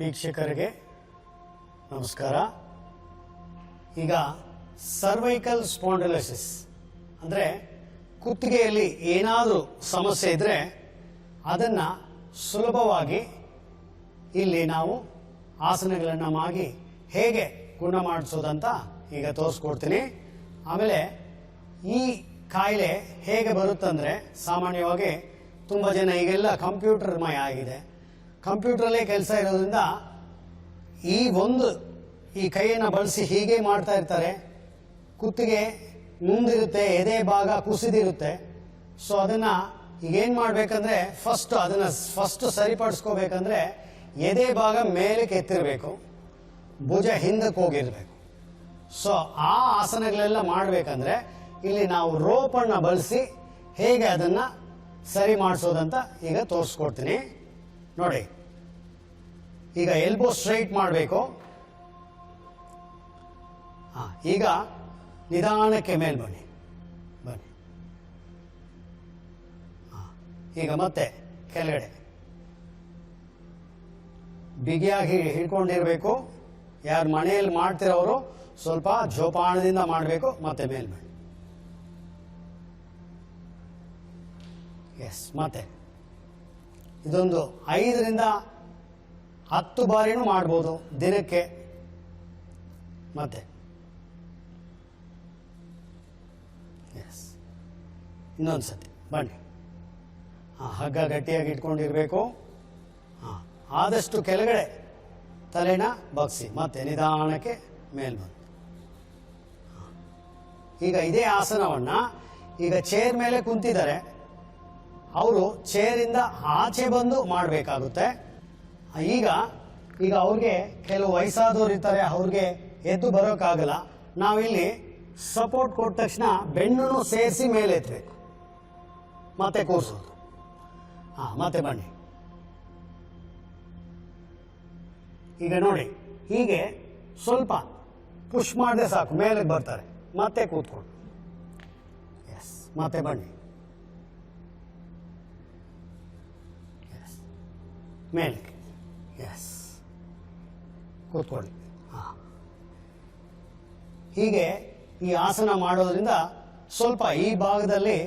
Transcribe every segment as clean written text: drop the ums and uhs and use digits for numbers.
ವೀಕ್ಷಕರಿಗೆ ನಮಸ್ಕಾರ. ಈಗ ಸರ್ವೈಕಲ್ ಸ್ಪಾಂಡಿಲೋಸಿಸ್ ಅಂದರೆ ಕುತ್ತಿಗೆಯಲ್ಲಿ ಏನಾದರೂ ಸಮಸ್ಯೆ ಇದ್ದರೆ ಅದನ್ನು ಸುಲಭವಾಗಿ ಇಲ್ಲಿ ನಾವು ಆಸನಗಳನ್ನು ಮಾಡಿ ಹೇಗೆ ಗುಣ ಮಾಡಿಸೋದಂತ ಈಗ ತೋರಿಸ್ಕೊಡ್ತೀನಿ. ಆಮೇಲೆ ಈ ಕಾಯಿಲೆ ಹೇಗೆ ಬರುತ್ತಂದರೆ ಸಾಮಾನ್ಯವಾಗಿ ತುಂಬ ಜನ ಈಗೆಲ್ಲ ಕಂಪ್ಯೂಟರ್ ಮಯ ಆಗಿದೆ. ಕಂಪ್ಯೂಟ್ರಲ್ಲೇ ಕೆಲಸ ಇರೋದ್ರಿಂದ ಈ ಕೈಯನ್ನು ಬಳಸಿ ಹೀಗೆ ಮಾಡ್ತಾ ಇರ್ತಾರೆ. ಕುತ್ತಿಗೆ ಮುಂದಿರುತ್ತೆ, ಎದೆ ಭಾಗ ಕುಸಿದಿರುತ್ತೆ. ಸೊ ಅದನ್ನು ಈಗೇನು ಮಾಡಬೇಕಂದ್ರೆ ಫಸ್ಟ್ ಸರಿಪಡಿಸ್ಕೋಬೇಕಂದ್ರೆ ಎದೆ ಭಾಗ ಮೇಲಕ್ಕೆ ಎತ್ತಿರಬೇಕು, ಭುಜ ಹಿಂದಕ್ಕೆ ಹೋಗಿರಬೇಕು. ಸೊ ಆ ಆಸನಗಳೆಲ್ಲ ಮಾಡಬೇಕಂದ್ರೆ ಇಲ್ಲಿ ನಾವು ರೋಪನ್ನು ಬಳಸಿ ಹೇಗೆ ಅದನ್ನು ಸರಿ ಮಾಡಿಸೋದಂತ ಈಗ ತೋರಿಸ್ಕೊಡ್ತೀನಿ ನೋಡಿ. ಈಗ ಎಲ್ಬೋ ಸ್ಟ್ರೈಟ್ ಮಾಡಬೇಕು. ಈಗ ನಿಧಾನಕ್ಕೆ ಮೇಲೆ ಬನ್ನಿ. ಈಗ ಮತ್ತೆ ಕೆಳಗಡೆ ಬಿಗಿಯಾಗಿ ಹಿಡ್ಕೊಂಡಿರ್ಬೇಕು. ಯಾರು ಮನೆಯಲ್ಲಿ ಮಾಡ್ತಿರೋರು ಸ್ವಲ್ಪ ಜೋಪಾನದಿಂದ ಮಾಡಬೇಕು. ಮತ್ತೆ ಮೇಲೆ ಬನ್ನಿ. ಎಸ್, ಮತ್ತೆ ಇದೊಂದು 5 ರಿಂದ 10 ಬಾರಿನೂ ಮಾಡ್ಬೋದು ದಿನಕ್ಕೆ. ಮತ್ತೆ ಎಸ್, ಇನ್ನೊಂದು ಸತಿ ಬನ್ನಿ. ಹಗ್ಗ ಗಟ್ಟಿಯಾಗಿ ಇಟ್ಕೊಂಡಿರ್ಬೇಕು. ಆದಷ್ಟು ಕೆಳಗಡೆ ತಲೆನ ಬಗ್ಸಿ ಮತ್ತೆ ನಿಧಾನಕ್ಕೆ ಮೇಲೆ ಬಂದು. ಈಗ ಇದೇ ಆಸನವನ್ನು ಈಗ ಚೇರ್ ಮೇಲೆ ಕುಂತಿದ್ದಾರೆ, ಅವರು ಚೇರಿಂದ ಆಚೆ ಬಂದು ಮಾಡಬೇಕಾಗುತ್ತೆ. ಈಗ ಅವ್ರಿಗೆ ಕೆಲವು ವಯಸ್ಸಾದವ್ರು ಇರ್ತಾರೆ, ಅವ್ರಿಗೆ ಎದ್ದು ಬರೋಕ್ಕಾಗಲ್ಲ. ನಾವಿಲ್ಲಿ ಸಪೋರ್ಟ್ ಕೊಟ್ಟ ತಕ್ಷಣ ಬೆನ್ನನ್ನು ಸೇರಿಸಿ ಮೇಲೆ ಎತ್ತಬೇಕು, ಮತ್ತೆ ಕೂರಿಸೋದು. ಮತ್ತೆ ಬನ್ನಿ. ಈಗ ನೋಡಿ, ಹೀಗೆ ಸ್ವಲ್ಪ ಪುಷ್ ಮಾಡಿದ್ರೆ ಸಾಕು, ಮೇಲೆ ಬರ್ತಾರೆ. ಮತ್ತೆ ಕೂತ್ಕೊಂಡು. ಎಸ್, ಮತ್ತೆ ಬನ್ನಿ. ಎಸ್, ಮೇಲೆ. ಎಸ್, ಕೂತ್ಕೊಳ್ಳಿ. ಹೀಗೆ ಈ ಆಸನ ಮಾಡೋದ್ರಿಂದ ಸ್ವಲ್ಪ ಈ ಭಾಗದಲ್ಲಿ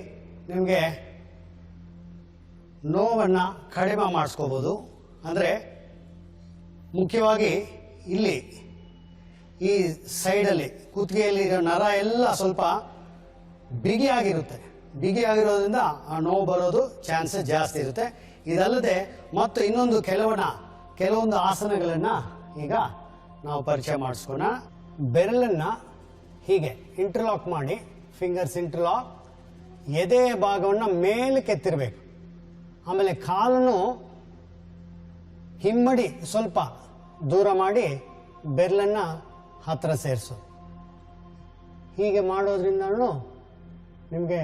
ನಿಮಗೆ ನೋವನ್ನು ಕಡಿಮೆ ಮಾಡಿಸ್ಕೋಬೋದು. ಅಂದರೆ ಮುಖ್ಯವಾಗಿ ಇಲ್ಲಿ ಈ ಸೈಡಲ್ಲಿ ಕುತ್ತಿಗೆಯಲ್ಲಿ ಇರೋ ನರ ಎಲ್ಲ ಸ್ವಲ್ಪ ಬಿಗಿಯಾಗಿರುತ್ತೆ. ಬಿಗಿಯಾಗಿರೋದ್ರಿಂದ ಆ ನೋವು ಬರೋದು ಚಾನ್ಸಸ್ ಜಾಸ್ತಿ ಇರುತ್ತೆ. ಇದಲ್ಲದೆ ಮತ್ತು ಇನ್ನೊಂದು ಕೆಲವೊಂದು ಆಸನಗಳನ್ನು ಈಗ ನಾವು ಪರಿಚಯ ಮಾಡಿಸ್ಕೋಣ. ಬೆರಳನ್ನು ಹೀಗೆ ಇಂಟರ್ಲಾಕ್ ಮಾಡಿ, ಫಿಂಗರ್ಸ್ ಇಂಟರ್ಲಾಕ್, ಎದೆ ಭಾಗವನ್ನು ಮೇಲಕ್ಕೆ ಎತ್ತಿರಬೇಕು. ಆಮೇಲೆ ಕಾಲನ್ನು ಹಿಮ್ಮಡಿ ಸ್ವಲ್ಪ ದೂರ ಮಾಡಿ ಬೆರಳನ್ನು ಹತ್ತಿರ ಸೇರಿಸೋದು. ಹೀಗೆ ಮಾಡೋದ್ರಿಂದಲೂ ನಿಮಗೆ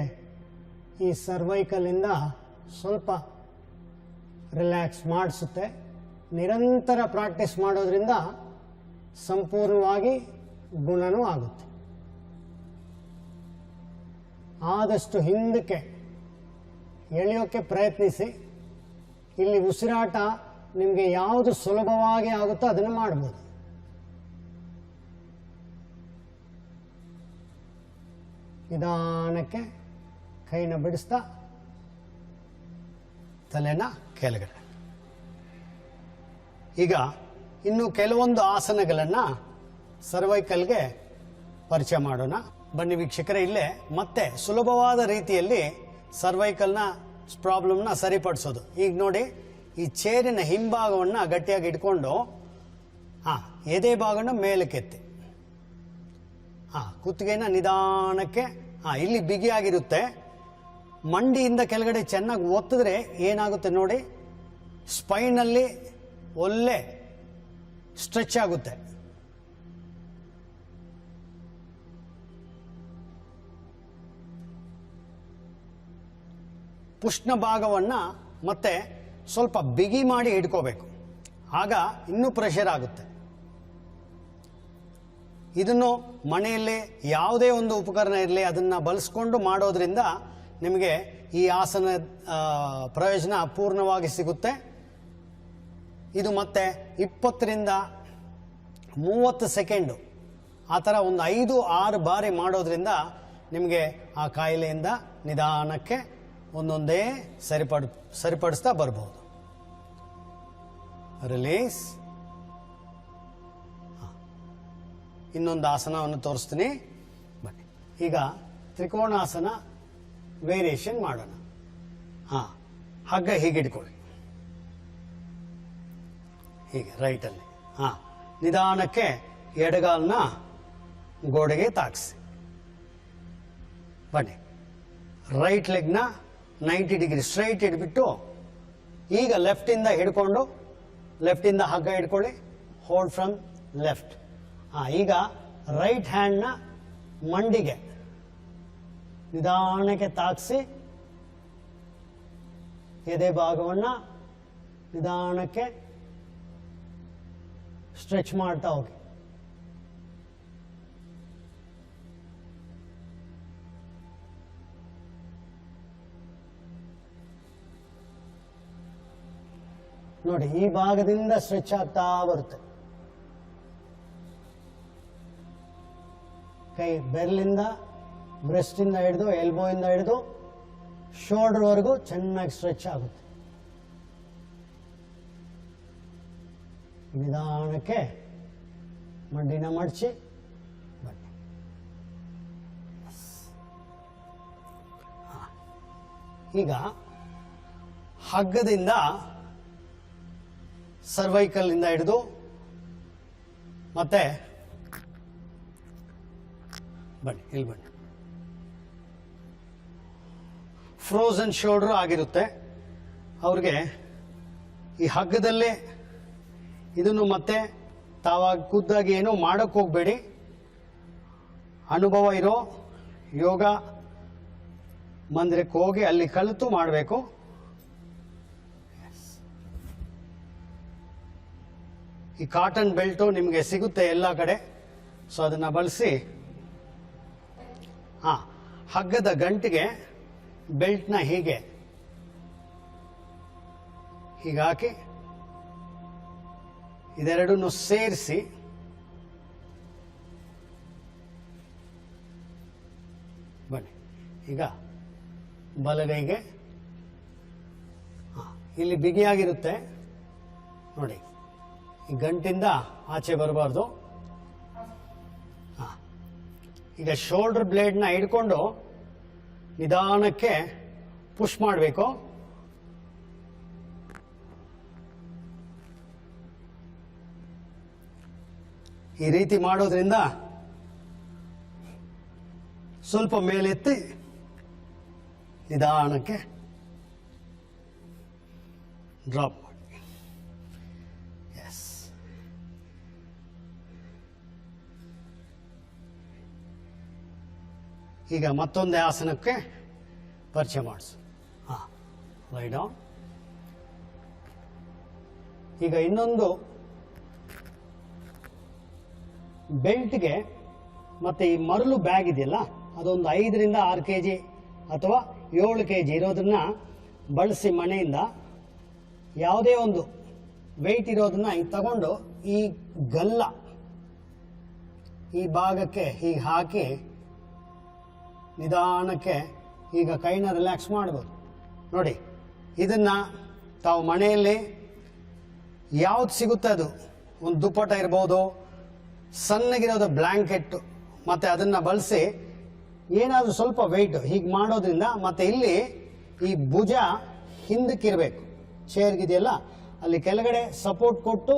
ಈ ಸರ್ವೈಕಲಿಂದ ಸ್ವಲ್ಪ ರಿಲ್ಯಾಕ್ಸ್ ಮಾಡಿಸುತ್ತೆ. ನಿರಂತರ ಪ್ರಾಕ್ಟೀಸ್ ಮಾಡೋದ್ರಿಂದ ಸಂಪೂರ್ಣವಾಗಿ ಗುಣನೂ ಆಗುತ್ತೆ. ಆದಷ್ಟು ಹಿಂದಕ್ಕೆ ಎಳೆಯೋಕ್ಕೆ ಪ್ರಯತ್ನಿಸಿ. ಇಲ್ಲಿ ಉಸಿರಾಟ ನಿಮಗೆ ಯಾವುದು ಸುಲಭವಾಗಿ ಆಗುತ್ತೋ ಅದನ್ನು ಮಾಡ್ಬೋದು. ನಿಧಾನಕ್ಕೆ ಕೈನ ಬಿಡಿಸ್ತಾ ತಲೆನ ಕೆಳಗಡೆ. ಈಗ ಇನ್ನು ಕೆಲವೊಂದು ಆಸನಗಳನ್ನು ಸರ್ವೈಕಲ್ಗೆ ಪರಿಚಯ ಮಾಡೋಣ. ಬನ್ನಿ ವೀಕ್ಷಕರೇ, ಇಲ್ಲೇ ಮತ್ತೆ ಸುಲಭವಾದ ರೀತಿಯಲ್ಲಿ ಸರ್ವೈಕಲ್ನ ಪ್ರಾಬ್ಲಮ್ನ ಸರಿಪಡಿಸೋದು. ಈಗ ನೋಡಿ, ಈ ಚೇರಿನ ಹಿಂಭಾಗವನ್ನು ಗಟ್ಟಿಯಾಗಿ ಇಟ್ಕೊಂಡು ಎದೆ ಭಾಗನ ಮೇಲಕ್ಕೆತ್ತಿ, ಕುತ್ತಿಗೆನ ನಿಧಾನಕ್ಕೆ ಇಲ್ಲಿ ಬಿಗಿಯಾಗಿರುತ್ತೆ. ಮಂಡಿಯಿಂದ ಕೆಳಗಡೆ ಚೆನ್ನಾಗಿ ಒತ್ತಿದ್ರೆ ಏನಾಗುತ್ತೆ ನೋಡಿ, ಸ್ಪೈನಲ್ಲಿ ಒಳ್ಳೆ ಸ್ಟ್ರೆಚ್ ಆಗುತ್ತೆ. ಪುಷ್ಣ ಭಾಗವನ್ನು ಮತ್ತೆ ಸ್ವಲ್ಪ ಬಿಗಿ ಮಾಡಿ ಇಟ್ಕೋಬೇಕು, ಆಗ ಇನ್ನೂ ಪ್ರೆಷರ್ ಆಗುತ್ತೆ. ಇದನ್ನು ಮನೆಯಲ್ಲಿ ಯಾವುದೇ ಒಂದು ಉಪಕರಣ ಇರಲಿ ಅದನ್ನು ಬಳಸ್ಕೊಂಡು ಮಾಡೋದ್ರಿಂದ ನಿಮಗೆ ಈ ಆಸನ ಪ್ರಯೋಜನ ಪೂರ್ಣವಾಗಿ ಸಿಗುತ್ತೆ. ಇದು ಮತ್ತೆ 20 ರಿಂದ 30 ಸೆಕೆಂಡು ಆ ಥರ ಒಂದು 5-6 ಬಾರಿ ಮಾಡೋದ್ರಿಂದ ನಿಮಗೆ ಆ ಕಾಯಿಲೆಯಿಂದ ನಿಧಾನಕ್ಕೆ ಒಂದೊಂದೇ ಸರಿಪಡಿಸ್ತಾ ಬರ್ಬೋದು. ರಿಲೀಸ್. ಇನ್ನೊಂದು ಆಸನವನ್ನು ತೋರಿಸ್ತೀನಿ ಬನ್ನಿ. ಈಗ ತ್ರಿಕೋಣಾಸನ ವೇರಿಯೇಷನ್ ಮಾಡೋಣ. ಹಗ್ಗ ಹೀಗೆ ಇಟ್ಕೊಳ್ಳಿ, ಹೀಗೆ ರೈಟಲ್ಲಿ. ನಿಧಾನಕ್ಕೆ ಎಡಗಾಲನ್ನ ಗೋಡೆಗೆ ತಾಗಿಸಿ ಬನ್ನಿ. ರೈಟ್ ಲೆಗ್ನ 90 ಡಿಗ್ರಿ ಸ್ಟ್ರೈಟ್ ಇಟ್ಬಿಟ್ಟು ಈಗ ಲೆಫ್ಟಿಂದ ಹಿಡ್ಕೊಂಡು, ಲೆಫ್ಟಿಂದ ಹಗ್ಗ ಹಿಡ್ಕೊಳ್ಳಿ. Hold from left. ಈಗ ರೈಟ್ ಹ್ಯಾಂಡ್ನ ಮಂಡಿಗೆ ನಿಧಾನಕ್ಕೆ ತಾಗಿಸಿ ಎದೆ ಭಾಗವನ್ನು ನಿಧಾನಕ್ಕೆ ಸ್ಟ್ರೆಚ್ ಮಾಡ್ತಾ ಹೋಗಿ. ನೋಡಿ, ಈ ಭಾಗದಿಂದ ಸ್ಟ್ರೆಚ್ ಆಗ್ತಾ ಬರುತ್ತೆ. ಕೈ ಬೆರಳಿಂದ, ಬ್ರೆಸ್ಟಿಂದ ಹಿಡಿದು, ಎಲ್ಬೋಯಿಂದ ಹಿಡಿದು ಶೋಲ್ಡರ್ವರೆಗೂ ಚೆನ್ನಾಗಿ ಸ್ಟ್ರೆಚ್ ಆಗುತ್ತೆ. ನಿಧಾನಕ್ಕೆ ಮಂಡಿನ ಮಡಚಿ ಬನ್ನಿ. ಈಗ ಹಗ್ಗದಿಂದ ಸರ್ವೈಕಲ್ ಇಂದ ಹಿಡಿದು ಮತ್ತೆ ಬನ್ನಿ, ಇಲ್ಲಿ ಬನ್ನಿ. ಫ್ರೋಸನ್ ಶೋಲ್ಡರ್ ಆಗಿರುತ್ತೆ ಅವ್ರಿಗೆ. ಈ ಹಗ್ಗದಲ್ಲೇ ಇದನ್ನು ಮತ್ತೆ ತಾವಾಗಿ ಖುದ್ದಾಗಿ ಏನೋ ಮಾಡೋಕ್ಕೆ ಹೋಗಬೇಡಿ. ಅನುಭವ ಇರೋ ಯೋಗ ಮಂದಿರಕ್ಕೆ ಹೋಗಿ ಅಲ್ಲಿ ಕಲಿತು ಮಾಡಬೇಕು. ಈ ಕಾಟನ್ ಬೆಲ್ಟು ನಿಮಗೆ ಸಿಗುತ್ತೆ ಎಲ್ಲ ಕಡೆ, ಸೊ ಅದನ್ನು ಬಳಸಿ. ಹಗ್ಗದ ಗಂಟಿಗೆ ಬೆಲ್ಟ್ನ ಹೀಗೆ ಹೀಗಾಕಿ ಇದೆರಡನ್ನು ಸೇರಿಸಿ ಬನ್ನಿ. ಈಗ ಬಲಗೈಗೆ ಇಲ್ಲಿ ಬಿಗಿಯಾಗಿರುತ್ತೆ ನೋಡಿ, ಈ ಗಂಟಿಂದ ಆಚೆ ಬರಬಾರ್ದು. ಈಗ ಶೋಲ್ಡರ್ ಬ್ಲೇಡ್ನ ಹಿಡ್ಕೊಂಡು ನಿಧಾನಕ್ಕೆ ಪುಷ್ ಮಾಡಬೇಕು. ಈ ರೀತಿ ಮಾಡೋದ್ರಿಂದ ಸ್ವಲ್ಪ ಮೇಲೆತ್ತಿ ನಿಧಾನಕ್ಕೆ ಡ್ರಾಪ್ ಮಾಡಿ. ಎಸ್. ಈಗ ಮತ್ತೊಂದೇ ಆಸನಕ್ಕೆ ಪರಿಚಯ ಮಾಡಿಸು. ಲೈ ಡೌನ್. ಈಗ ಇನ್ನೊಂದು ಬೆಲ್ಟ್ಗೆ ಮತ್ತೆ ಈ ಮರಳು ಬ್ಯಾಗ್ ಇದೆಯಲ್ಲ, ಅದೊಂದು 5 ರಿಂದ 6 kg ಅಥವಾ 7 kg ಇರೋದನ್ನ ಬಳಸಿ ಮನೆಯಿಂದ ಯಾವುದೇ ಒಂದು ವೆಯ್ಟ್ ಇರೋದನ್ನ ಈಗ ತಗೊಂಡು ಈ ಗಲ್ಲ ಈ ಭಾಗಕ್ಕೆ ಹೀಗೆ ಹಾಕಿ ನಿಧಾನಕ್ಕೆ ಈಗ ಕೈನ ರಿಲ್ಯಾಕ್ಸ್ ಮಾಡ್ಬೋದು. ನೋಡಿ, ಇದನ್ನ ತಾವು ಮನೆಯಲ್ಲಿ ಯಾವ್ದು ಸಿಗುತ್ತೆ ಅದು, ಒಂದು ದುಪ್ಪಟ ಇರ್ಬೋದು, ಸಣ್ಣಗಿರೋದು ಬ್ಲ್ಯಾಂಕೆಟ್, ಮತ್ತೆ ಅದನ್ನ ಬಳಸಿ ಏನಾದರೂ ಸ್ವಲ್ಪ ವೆಯ್ಟ್ ಹೀಗೆ ಮಾಡೋದ್ರಿಂದ, ಮತ್ತೆ ಇಲ್ಲಿ ಈ ಭುಜ ಹಿಂದಕ್ಕಿರಬೇಕು, ಚೇರ್ಗಿದೆಯಲ್ಲ ಅಲ್ಲಿ ಕೆಳಗಡೆ ಸಪೋರ್ಟ್ ಕೊಟ್ಟು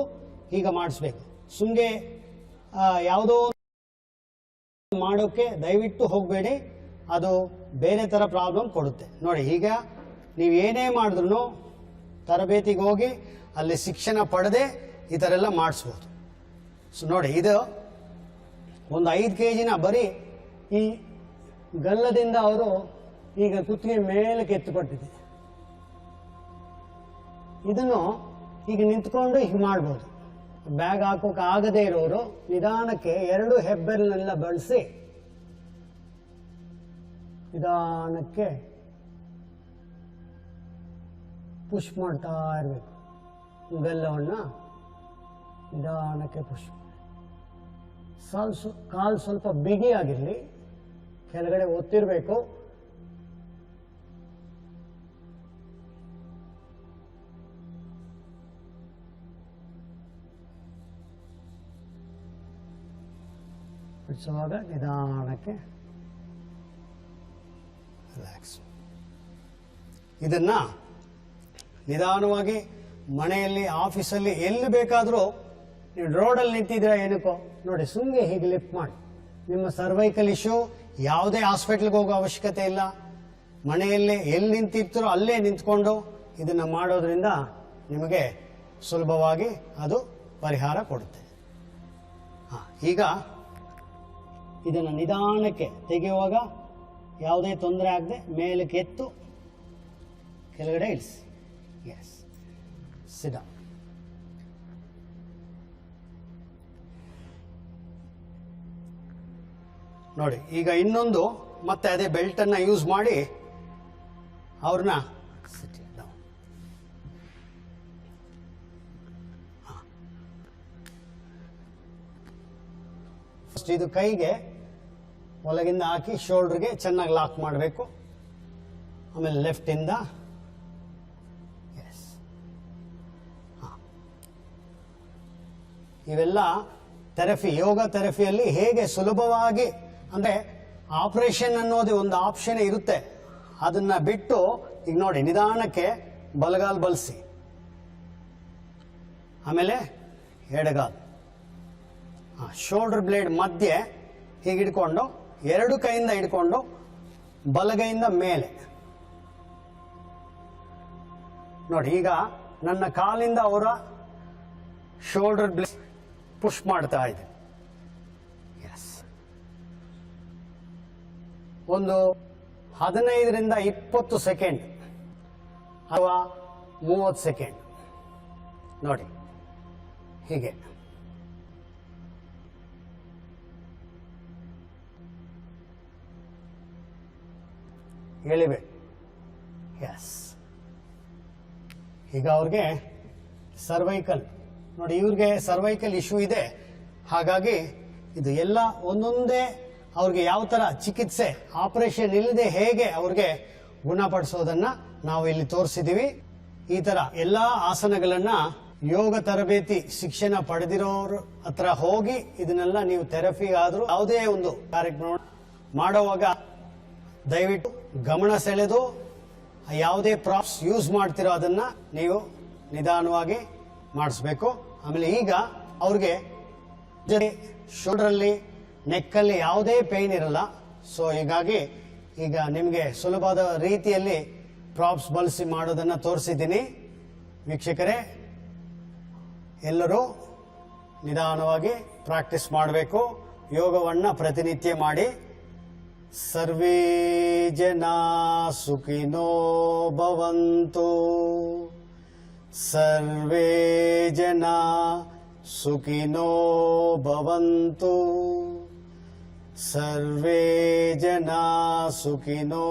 ಈಗ ಮಾಡಿಸ್ಬೇಕು. ಸುಮ್ಮನೆ ಯಾವುದೋ ಮಾಡೋಕ್ಕೆ ದಯವಿಟ್ಟು ಹೋಗಬೇಡಿ. ಅದು ಬೇರೆ ಥರ ಪ್ರಾಬ್ಲಮ್ ಕೊಡುತ್ತೆ. ನೋಡಿ, ಈಗ ನೀವು ಏನೇ ಮಾಡಿದ್ರು ತರಬೇತಿಗೆ ಹೋಗಿ ಅಲ್ಲಿ ಶಿಕ್ಷಣ ಪಡೆದೇ ಈ ಥರ ಎಲ್ಲ ಮಾಡಿಸ್ಬೋದು. ಸೊ ನೋಡಿ, ಇದು ಒಂದು 5 kg ಬರೀ ಈ ಗಲ್ಲದಿಂದ ಅವರು ಈಗ ಕುತ್ತಿಗೆ ಮೇಲಕ್ಕೆ ಎತ್ತುಕೊಟ್ಟಿದೆ. ಇದನ್ನು ಈಗ ನಿಂತ್ಕೊಂಡು ಹೀಗೆ ಮಾಡ್ಬೋದು. ಬ್ಯಾಗ್ ಹಾಕೋಕೆ ಆಗದೇ ಇರೋರು ನಿಧಾನಕ್ಕೆ 2 ಹೆಬ್ಬೆರಳನ್ನೆಲ್ಲ ಬಳಸಿ ನಿಧಾನಕ್ಕೆ ಪುಷ್ ಮಾಡ್ತಾ ಇರಬೇಕು. ಗಲ್ಲವನ್ನು ನಿಧಾನಕ್ಕೆ ಪುಷ್ ಮಾಡಿ. ಕಾಲು ಸ್ವಲ್ಪ ಬಿಗಿಯಾಗಿರಲಿ, ಕೆಳಗಡೆ ಒತ್ತಿರಬೇಕು. ಬಿಡಿಸುವಾಗ ನಿಧಾನಕ್ಕೆ ರಿಲ್ಯಾಕ್ಸ್. ಇದನ್ನ ನಿಧಾನವಾಗಿ ಮನೆಯಲ್ಲಿ, ಆಫೀಸಲ್ಲಿ, ಎಲ್ಲಿ ಬೇಕಾದರೂ ನೀವು ರೋಡಲ್ಲಿ ನಿಂತಿದ್ರೆ ಏನಕ್ಕೋ ನೋಡಿ, ಸುಮ್ಮನೆ ಹೀಗೆ ಲಿಫ್ಟ್ ಮಾಡಿ. ನಿಮ್ಮ ಸರ್ವೈಕಲ್ ಇಶ್ಯೂ ಯಾವುದೇ ಹಾಸ್ಪಿಟ್ಲ್ಗೆ ಹೋಗೋ ಅವಶ್ಯಕತೆ ಇಲ್ಲ. ಮನೆಯಲ್ಲೇ ಎಲ್ಲಿ ನಿಂತಿರ್ತೀರೋ ಅಲ್ಲೇ ನಿಂತ್ಕೊಂಡು ಇದನ್ನು ಮಾಡೋದ್ರಿಂದ ನಿಮಗೆ ಸುಲಭವಾಗಿ ಅದು ಪರಿಹಾರ ಕೊಡುತ್ತೆ. ಈಗ ಇದನ್ನು ನಿಧಾನಕ್ಕೆ ತೆಗೆಯುವಾಗ ಯಾವುದೇ ತೊಂದರೆ ಆಗದೆ ಮೇಲಕ್ಕೆ ಎತ್ತು ಕೆಳಗಡೆ ಇಳಿಸಿ. ಎಸ್, ಸಿಡ. ನೋಡಿ, ಈಗ ಇನ್ನೊಂದು ಮತ್ತೆ ಅದೇ ಬೆಲ್ಟನ್ನು ಯೂಸ್ ಮಾಡಿ ಅವ್ರನ್ನ ಫಸ್ಟ್ ಇದು ಕೈಗೆ ಒಳಗಿಂದ ಹಾಕಿ ಶೋಲ್ಡರ್ಗೆ ಚೆನ್ನಾಗಿ ಲಾಕ್ ಮಾಡಬೇಕು. ಆಮೇಲೆ ಲೆಫ್ಟಿಂದ ಎಸ್. ಇವೆಲ್ಲ ಥೆರಪಿ, ಯೋಗ ಥೆರಪಿಯಲ್ಲಿ ಹೇಗೆ ಸುಲಭವಾಗಿ, ಅಂದರೆ ಆಪರೇಷನ್ ಅನ್ನೋದು ಒಂದು ಆಪ್ಷನ್ ಇರುತ್ತೆ, ಅದನ್ನ ಬಿಟ್ಟು ಈಗ ನೋಡಿ ನಿಧಾನಕ್ಕೆ ಬಲಗಾಲ್ ಬಲ್ಸಿ, ಆಮೇಲೆ ಎಡಗಾಲ್, ಶೋಲ್ಡರ್ ಬ್ಲೇಡ್ ಮಧ್ಯೆ ಹೀಗೆ ಹಿಡ್ಕೊಂಡು 2 ಕೈಯಿಂದ ಹಿಡ್ಕೊಂಡು ಬಲಗೈಯಿಂದ ಮೇಲೆ ನೋಡಿ. ಈಗ ನನ್ನ ಕಾಲಿಂದ ಅವರ ಶೋಲ್ಡರ್ ಬ್ಲೇಡ್ ಪುಷ್ ಮಾಡ್ತಾ ಇದೆ. ಎಸ್, ಒಂದು 15ರಿಂದ 20 ಸೆಕೆಂಡ್ ಅಥವಾ 30 ಸೆಕೆಂಡ್ ನೋಡಿ, ಹೀಗೆ ಎಳಿಬೇಕು. ಎಸ್, ಈಗ ಅವ್ರಿಗೆ ಸರ್ವೈಕಲ್ ನೋಡಿ, ಇವ್ರಿಗೆ ಸರ್ವೈಕಲ್ ಇಶ್ಯೂ ಇದೆ. ಹಾಗಾಗಿ ಇದು ಎಲ್ಲ ಒಂದೊಂದೇ ಅವ್ರಿಗೆ ಯಾವ ಥರ ಚಿಕಿತ್ಸೆ, ಆಪರೇಷನ್ ಇಲ್ಲದೆ ಹೇಗೆ ಅವ್ರಿಗೆ ಗುಣಪಡಿಸೋದನ್ನ ನಾವು ಇಲ್ಲಿ ತೋರಿಸಿದ್ದೀವಿ. ಈ ಥರ ಎಲ್ಲ ಆಸನಗಳನ್ನ ಯೋಗ ತರಬೇತಿ ಶಿಕ್ಷಣ ಪಡೆದಿರೋರ ಹತ್ರ ಹೋಗಿ ಇದನ್ನೆಲ್ಲ ನೀವು ಥೆರಪಿ ಆದರೂ ಯಾವುದೇ ಒಂದು ಕಾರ್ಯಕ್ರಮ ಮಾಡುವಾಗ ದಯವಿಟ್ಟು ಗಮನ ಸೆಳೆದು ಯಾವುದೇ ಪ್ರಾಪ್ಸ್ ಯೂಸ್ ಮಾಡ್ತಿರೋ ಅದನ್ನ ನೀವು ನಿಧಾನವಾಗಿ ಮಾಡಿಸ್ಬೇಕು. ಆಮೇಲೆ ಈಗ ಅವ್ರಿಗೆ ಶೋಲ್ಡರಲ್ಲಿ, ನೆಕ್ಕಲ್ಲಿ ಯಾವುದೇ ಪೇಯ್ನ್ ಇರಲ್ಲ. ಸೊ ಹೀಗಾಗಿ ಈಗ ನಿಮಗೆ ಸುಲಭವಾದ ರೀತಿಯಲ್ಲಿ ಪ್ರಾಪ್ಸ್ ಬಳಸಿ ಮಾಡೋದನ್ನು ತೋರಿಸಿದ್ದೀನಿ. ವೀಕ್ಷಕರೇ, ಎಲ್ಲರೂ ನಿಧಾನವಾಗಿ ಪ್ರಾಕ್ಟೀಸ್ ಮಾಡಬೇಕು. ಯೋಗವನ್ನು ಪ್ರತಿನಿತ್ಯ ಮಾಡಿ. ಸರ್ವೇ ಜನಾ ಸುಖಿನೋ ಭವಂತು, ಸರ್ವೇ ಜನಾ ಸುಖಿನೋ ಭವಂತು, ಸರ್ವೇ ಜನಾ ಸುಖಿನೋ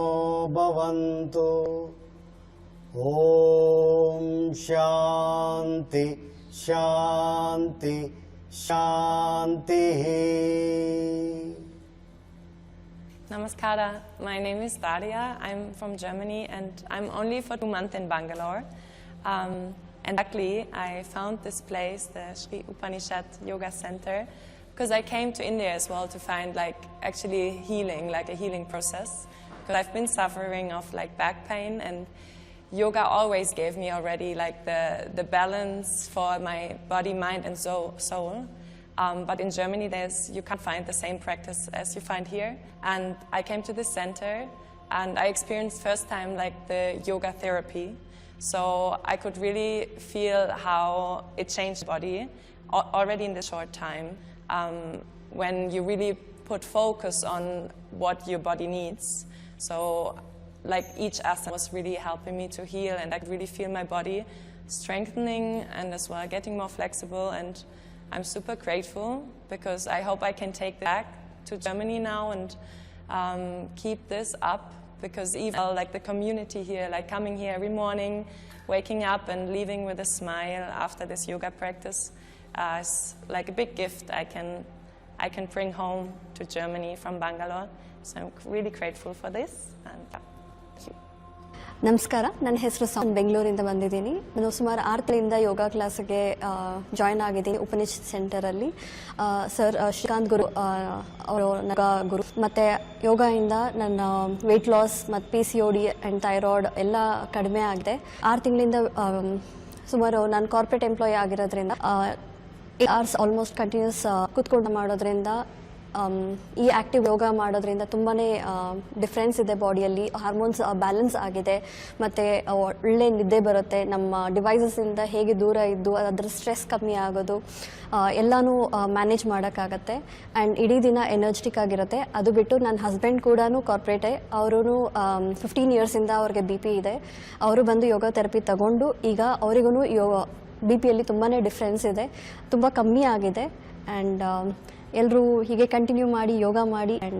ಭವಂತು. ಓಂ ಶಾಂತಿ ಶಾಂತಿ ಶಾಂತಿ. Namaskara, my name is Daria. I'm from Germany and I'm only for 2 months in Bangalore. And luckily I found this place, the Sri Upanishad Yoga Center, because I came to India as well to find like actually healing, like a healing process. Because I've been suffering of like back pain, and yoga always gave me already like the balance for my body, mind and soul. But in Germany, you can't find the same practice as you find here. And I came to this center and I experienced first time like the yoga therapy. So I could really feel how it changed the body already in the short time when you really put focus on what your body needs. So like each asana was really helping me to heal, and I could really feel my body strengthening and as well getting more flexible. And I'm super grateful because I hope I can take that back to Germany now and keep this up, because even like the community here, like coming here every morning, waking up and leaving with a smile after this yoga practice is like a big gift I can bring home to Germany from Bangalore. So I'm really grateful for this. And thank you. ನಮಸ್ಕಾರ, ನನ್ನ ಹೆಸರು ಸಾನ್, ಬೆಂಗಳೂರಿಂದ ಬಂದಿದ್ದೀನಿ. ನಾನು ಸುಮಾರು 6 ತಿಂಗಳಿಂದ ಯೋಗ ಕ್ಲಾಸ್ಗೆ join ಆಗಿದ್ದೀನಿ ಉಪನಿಷತ್ ಸೆಂಟರಲ್ಲಿ. ಸರ್ ಶ್ರೀಕಾಂತ್ ಗುರು ಅವರು ನನ್ನ ಗುರು. ಮತ್ತು ಯೋಗದಿಂದ ನನ್ನ ವೆಯ್ಟ್ ಲಾಸ್ ಮತ್ತು PCOD ಆ್ಯಂಡ್ ಥೈರಾಯ್ಡ್ ಎಲ್ಲ ಕಡಿಮೆ ಆಗಿದೆ. 6 ತಿಂಗಳಿಂದ ಸುಮಾರು ನಾನು ಕಾರ್ಪೊರೇಟ್ ಎಂಪ್ಲಾಯಿ ಆಗಿರೋದ್ರಿಂದ 8 hours ಆಲ್ಮೋಸ್ಟ್ ಕಂಟಿನ್ಯೂಸ್ ಕೂತ್ಕೊಂಡು ಮಾಡೋದ್ರಿಂದ ಈ ಆ್ಯಕ್ಟಿವ್ ಯೋಗ ಮಾಡೋದ್ರಿಂದ ತುಂಬಾ ಡಿಫ್ರೆನ್ಸ್ ಇದೆ ಬಾಡಿಯಲ್ಲಿ. ಹಾರ್ಮೋನ್ಸ್ ಬ್ಯಾಲೆನ್ಸ್ ಆಗಿದೆ ಮತ್ತು ಒಳ್ಳೆ ನಿದ್ದೆ ಬರುತ್ತೆ. ನಮ್ಮ ಡಿವೈಸಸ್ಸಿಂದ ಹೇಗೆ ದೂರ ಇದ್ದು ಅದರ ಸ್ಟ್ರೆಸ್ ಕಮ್ಮಿ ಆಗೋದು ಎಲ್ಲನೂ ಮ್ಯಾನೇಜ್ ಮಾಡೋಕ್ಕಾಗತ್ತೆ. ಆ್ಯಂಡ್ ಇಡೀ ದಿನ ಎನರ್ಜೆಟಿಕ್ ಆಗಿರುತ್ತೆ. ಅದು ಬಿಟ್ಟು ನನ್ನ ಹಸ್ಬೆಂಡ್ ಕೂಡ ಕಾರ್ಪೊರೇಟೇ. ಅವರು 15 yearsಯಿಂದ ಅವ್ರಿಗೆ BP ಇದೆ. ಅವರು ಬಂದು ಯೋಗ ಥೆರಪಿ ತಗೊಂಡು ಈಗ ಅವರಿಗೂ BPಯಲ್ಲಿ ತುಂಬಾ ಡಿಫ್ರೆನ್ಸ್ ಇದೆ, ತುಂಬ ಕಮ್ಮಿ ಆಗಿದೆ. ಆ್ಯಂಡ್ ಎಲ್ಲರೂ ಹೀಗೆ ಕಂಟಿನ್ಯೂ ಮಾಡಿ ಯೋಗ ಮಾಡಿ ಆ್ಯಂಡ್